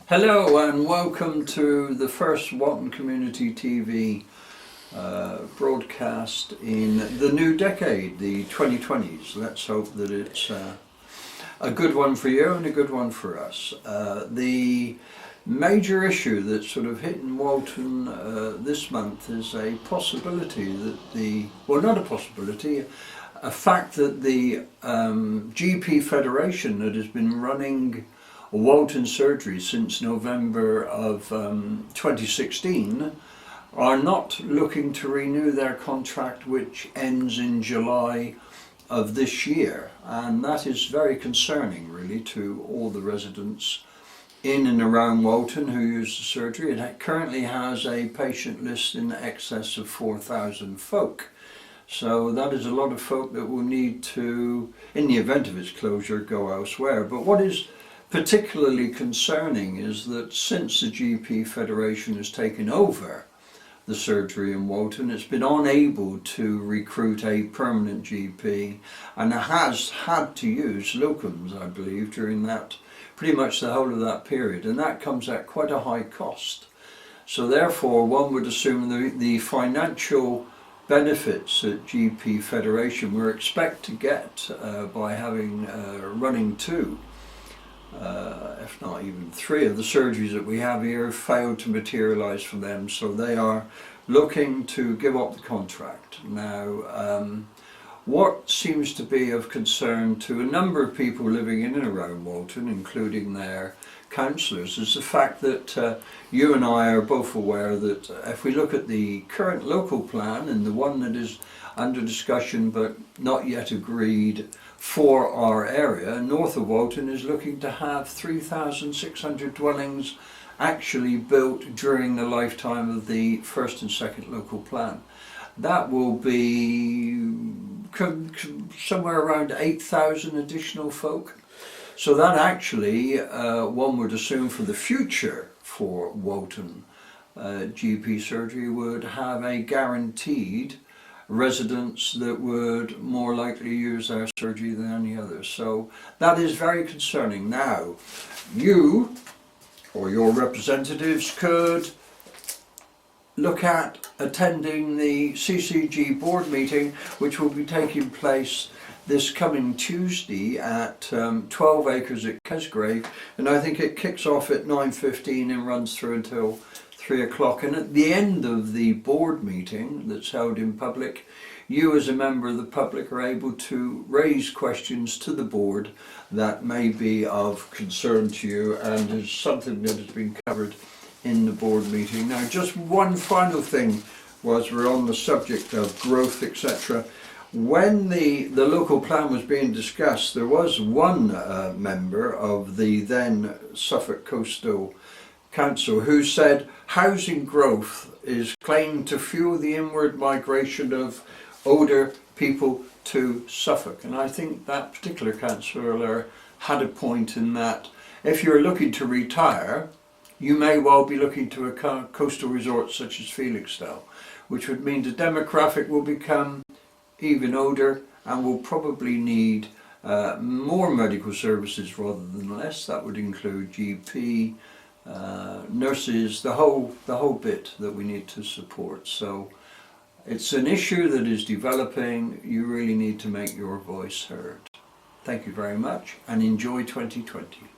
Hello and welcome to the first Walton Community TV broadcast in the new decade, the 2020s. Let's hope that it's a good one for you and a good one for us. The major issue that's sort of hitting Walton this month is a possibility that not a possibility, a fact that the GP Federation that has been running Walton surgery since November of 2016 are not looking to renew their contract, which ends in July of this year, and that is very concerning really to all the residents in and around Walton who use the surgery. It currently has a patient list in excess of 4,000 folk, so that is a lot of folk that will need to, in the event of its closure, go elsewhere. But what is particularly concerning is that since the GP Federation has taken over the surgery in Walton, it's been unable to recruit a permanent GP and has had to use locums, I believe, during that, pretty much the whole of that period, and that comes at quite a high cost. So therefore one would assume the financial benefits that GP Federation were expect to get by having running two, if not even three of the surgeries that we have here failed to materialise for them, so they are looking to give up the contract. Now, what seems to be of concern to a number of people living in and around Walton, including their councillors, is the fact that you and I are both aware that if we look at the current local plan and the one that is under discussion but not yet agreed for our area, north of Walton is looking to have 3,600 dwellings actually built during the lifetime of the first and second local plan. That will be somewhere around 8,000 additional folk. So that actually, one would assume for the future for Walton GP surgery would have a guaranteed residents that would more likely use our surgery than any others. So that is very concerning. Now, you or your representatives could look at attending the CCG board meeting, which will be taking place this coming Tuesday at 12 acres at Kesgrave, and I think it kicks off at 9:15 and runs through until 3 o'clock. And at the end of the board meeting that's held in public, you as a member of the public are able to raise questions to the board that may be of concern to you and is something that has been covered in the board meeting. Now, just one final thing was we're on the subject of growth, etc. When the local plan was being discussed, there was one member of the then Suffolk Coastal Council who said housing growth is claimed to fuel the inward migration of older people to Suffolk. And I think that particular councillor had a point in that if you're looking to retire, you may well be looking to a coastal resort such as Felixstowe, which would mean the demographic will become even older and will probably need more medical services rather than less. That would include GP, nurses, the whole bit that we need to support. So it's an issue that is developing. You really need to make your voice heard. Thank you very much and enjoy 2020.